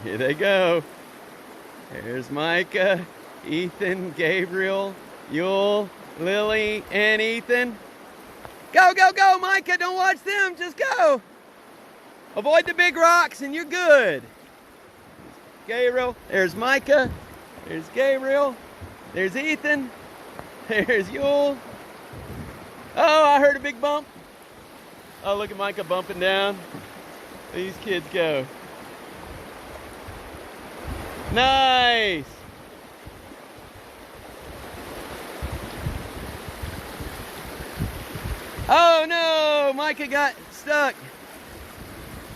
Here they go. There's Micah, Ethan, Gabriel, Jule, Lily, and Ethan. Go, go, go, Micah. Don't watch them. Just go. Avoid the big rocks and you're good. Gabriel. There's Micah. There's Gabriel. There's Ethan. There's Jule. Oh, I heard a big bump. Oh, look at Micah bumping down. These kids go. Nice. Oh no, Micah got stuck.